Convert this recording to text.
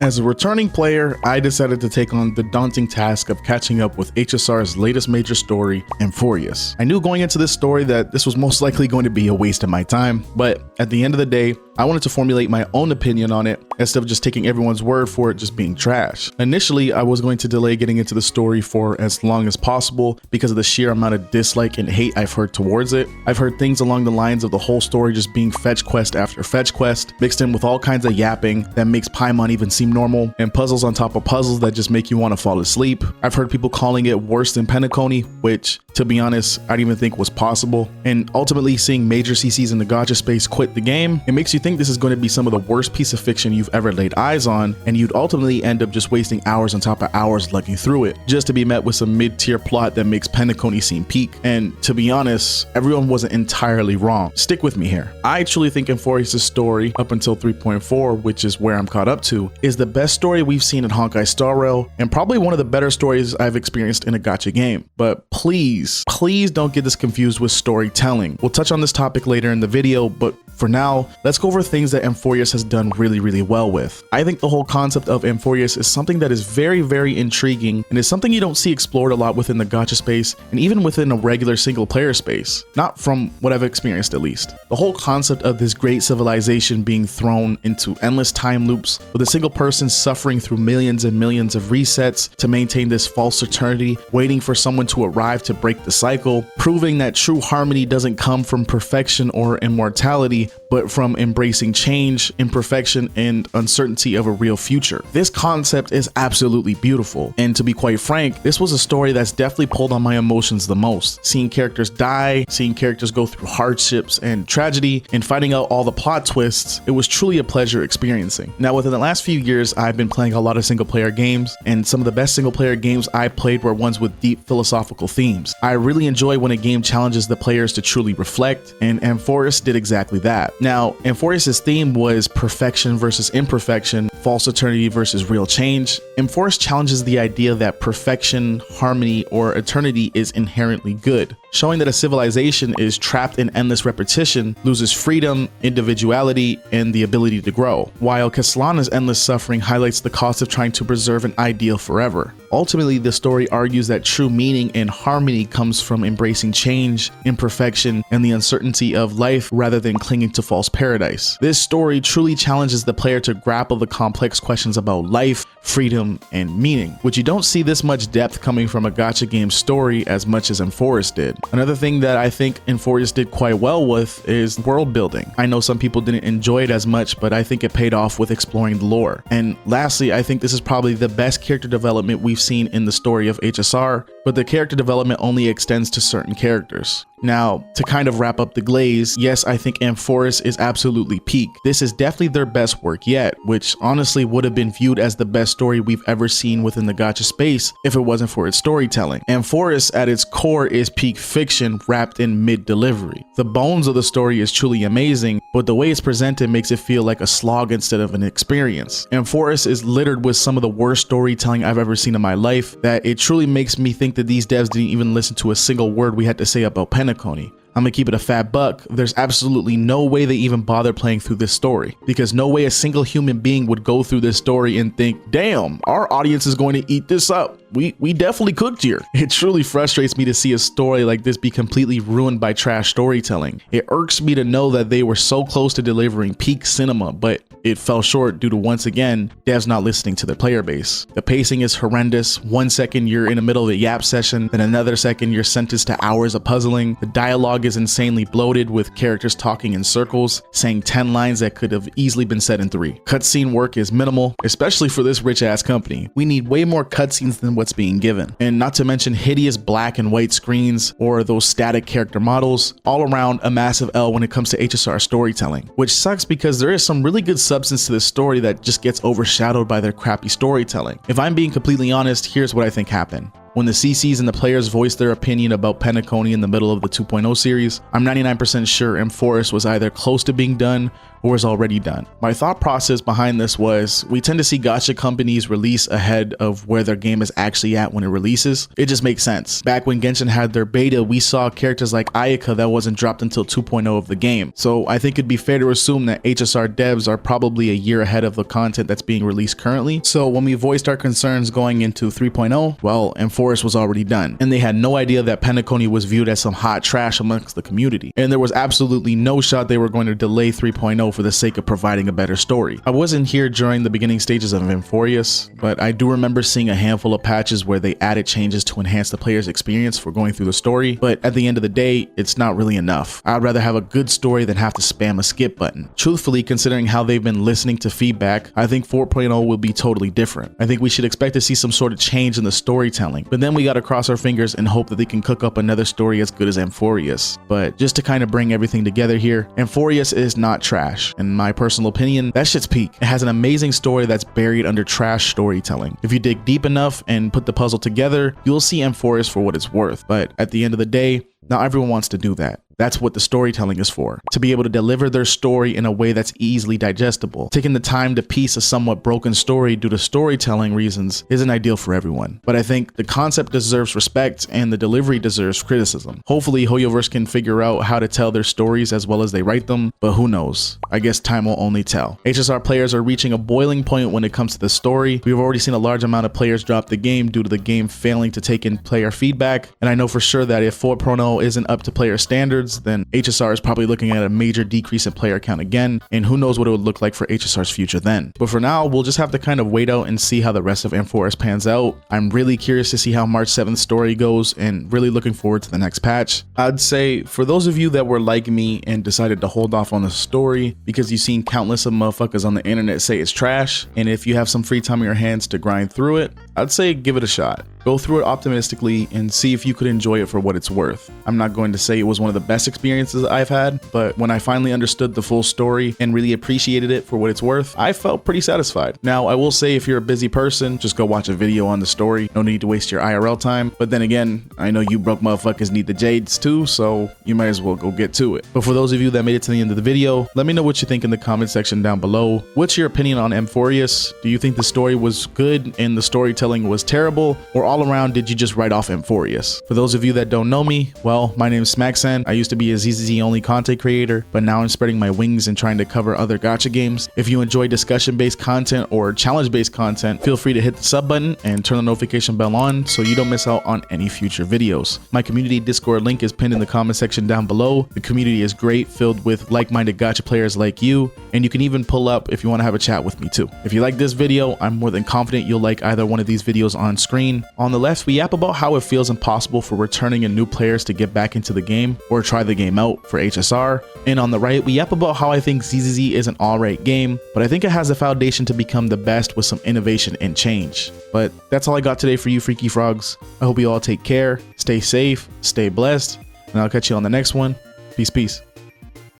As a returning player, I decided to take on the daunting task of catching up with HSR's latest major story, Amphoreus. I knew going into this story that this was most likely going to be a waste of my time, but at the end of the day, I wanted to formulate my own opinion on it instead of just taking everyone's word for it just being trash. Initially, I was going to delay getting into the story for as long as possible because of the sheer amount of dislike and hate I've heard towards it. I've heard things along the lines of the whole story just being fetch quest after fetch quest, mixed in with all kinds of yapping that makes Paimon even seem normal, and puzzles on top of puzzles that just make you want to fall asleep. I've heard people calling it worse than Penacony, which, to be honest, I didn't even think was possible. And ultimately, seeing major CCs in the gacha space quit the game, it makes you think this is going to be some of the worst piece of fiction you've ever laid eyes on, and you'd ultimately end up just wasting hours on top of hours lugging through it, just to be met with some mid-tier plot that makes Penacony seem peak. And to be honest, everyone wasn't entirely wrong. Stick with me here. I truly think Amphoreus' story, up until 3.4, which is where I'm caught up to, is the best story we've seen in Honkai Star Rail, and probably one of the better stories I've experienced in a gacha game. But please don't get this confused with storytelling. We'll touch on this topic later in the video, but for now, let's go over things that Amphoreus has done really well with. I think the whole concept of Amphoreus is something that is very intriguing, and is something you don't see explored a lot within the gacha space, and even within a regular single player space. Not from what I've experienced, at least. The whole concept of this great civilization being thrown into endless time loops, with a single person suffering through millions and millions of resets to maintain this false eternity, waiting for someone to arrive to break the cycle, proving that true harmony doesn't come from perfection or immortality, but from embracing change, imperfection, and uncertainty of a real future. This concept is absolutely beautiful, and to be quite frank, this was a story that's definitely pulled on my emotions the most. Seeing characters die, seeing characters go through hardships and tragedy, and finding out all the plot twists, it was truly a pleasure experiencing. Now, within the last few years, I've been playing a lot of single player games, and some of the best single player games I played were ones with deep philosophical themes. I really enjoy when a game challenges the players to truly reflect, and Amphoreus did exactly that. Now, Amphoreus' theme was perfection versus imperfection, false eternity versus real change. Amphoreus challenges the idea that perfection, harmony, or eternity is inherently good, showing that a civilization is trapped in endless repetition, loses freedom, individuality, and the ability to grow, while Caslana's endless suffering highlights the cost of trying to preserve an ideal forever. Ultimately, the story argues that true meaning and harmony comes from embracing change, imperfection, and the uncertainty of life rather than clinging to false paradise. This story truly challenges the player to grapple the complex questions about life, freedom, and meaning, which you don't see this much depth coming from a gacha game story as much as Amphoreus did. Another thing that I think Amphoreus did quite well with is world building. I know some people didn't enjoy it as much, but I think it paid off with exploring the lore. And lastly, I think this is probably the best character development we've seen in the story of HSR, but the character development only extends to certain characters. Now, to kind of wrap up the glaze, yes, I think Amphoreus is absolutely peak. This is definitely their best work yet, which honestly would have been viewed as the best story we've ever seen within the gacha space if it wasn't for its storytelling. Amphoreus at its core is peak fiction wrapped in mid-delivery. The bones of the story is truly amazing, but the way it's presented makes it feel like a slog instead of an experience. Amphoreus is littered with some of the worst storytelling I've ever seen in my life, that it truly makes me think that these devs didn't even listen to a single word we had to say about Penacony. I'm gonna keep it a fat buck. There's absolutely no way they even bother playing through this story, because no way a single human being would go through this story and think, damn, our audience is going to eat this up. We definitely cooked here. It truly frustrates me to see a story like this be completely ruined by trash storytelling. It irks me to know that they were so close to delivering peak cinema, but it fell short due to, once again, devs not listening to their player base. The pacing is horrendous. 1 second you're in the middle of a yap session, then another second you're sentenced to hours of puzzling. The dialogue is insanely bloated, with characters talking in circles, saying 10 lines that could have easily been said in 3. Cutscene work is minimal, especially for this rich ass company. We need way more cutscenes than what's being given. And not to mention hideous black and white screens or those static character models. All around a massive L when it comes to HSR storytelling, which sucks because there is some really good substance to this story that just gets overshadowed by their crappy storytelling. If I'm being completely honest, here's what I think happened. When the CCs and the players voiced their opinion about Penacony in the middle of the 2.0 series, I'm 99% sure Amphoreus was either close to being done or is already done. My thought process behind this was we tend to see gacha companies release ahead of where their game is actually at when it releases. It just makes sense. Back when Genshin had their beta, we saw characters like Ayaka that wasn't dropped until 2.0 of the game. So I think it'd be fair to assume that HSR devs are probably a year ahead of the content that's being released currently. So when we voiced our concerns going into 3.0, well, Amphoreus was already done, and they had no idea that Penacony was viewed as some hot trash amongst the community, and there was absolutely no shot they were going to delay 3.0 for the sake of providing a better story. I wasn't here during the beginning stages of Amphoreus, but I do remember seeing a handful of patches where they added changes to enhance the player's experience for going through the story, but at the end of the day, it's not really enough. I'd rather have a good story than have to spam a skip button. Truthfully, considering how they've been listening to feedback, I think 4.0 will be totally different. I think we should expect to see some sort of change in the storytelling, but then we gotta cross our fingers and hope that they can cook up another story as good as Amphoreus. But just to kind of bring everything together here, Amphoreus is not trash. In my personal opinion, that shit's peak. It has an amazing story that's buried under trash storytelling. If you dig deep enough and put the puzzle together, you'll see Amphoreus for what it's worth. But at the end of the day, not everyone wants to do that. That's what the storytelling is for, to be able to deliver their story in a way that's easily digestible. Taking the time to piece a somewhat broken story due to storytelling reasons isn't ideal for everyone, but I think the concept deserves respect and the delivery deserves criticism. Hopefully Hoyoverse can figure out how to tell their stories as well as they write them, but who knows? I guess time will only tell. HSR players are reaching a boiling point when it comes to the story. We've already seen a large amount of players drop the game due to the game failing to take in player feedback, and I know for sure that if 4.0 isn't up to player standards, then HSR is probably looking at a major decrease in player count again, and who knows what it would look like for HSR's future then. But for now, we'll just have to kind of wait out and see how the rest of Amphoreus pans out. I'm really curious to see how March 7th story goes and really looking forward to the next patch. I'd say for those of you that were like me and decided to hold off on the story because you've seen countless of motherfuckers on the internet say it's trash, and if you have some free time in your hands to grind through it, I'd say give it a shot. Go through it optimistically and see if you could enjoy it for what it's worth. I'm not going to say it was one of the best experiences I've had, but when I finally understood the full story and really appreciated it for what it's worth, I felt pretty satisfied. Now, I will say if you're a busy person, just go watch a video on the story. No need to waste your IRL time. But then again, I know you broke motherfuckers need the jades too, so you might as well go get to it. But for those of you that made it to the end of the video, let me know what you think in the comment section down below. What's your opinion on Amphoreus? Do you think the story was good and the storytelling was terrible, or all around did you just write off Amphoreus? For those of you that don't know me, well, my name is Smacksan. I used to be a ZZZ only content creator, but now I'm spreading my wings and trying to cover other gacha games. If you enjoy discussion-based content or challenge-based content, feel free to hit the sub button and turn the notification bell on so you don't miss out on any future videos. My community Discord link is pinned in the comment section down below. The community is great, filled with like-minded gacha players like you, and you can even pull up if you want to have a chat with me too. If you like this video, I'm more than confident you'll like either one of these videos on screen. On the left, we yap about how it feels impossible for returning and new players to get back into the game or try the game out for HSR. And on the right, we yap about how I think ZZZ is an alright game, but I think it has the foundation to become the best with some innovation and change. But that's all I got today for you freaky frogs. I hope you all take care, stay safe, stay blessed, and I'll catch you on the next one. Peace, peace.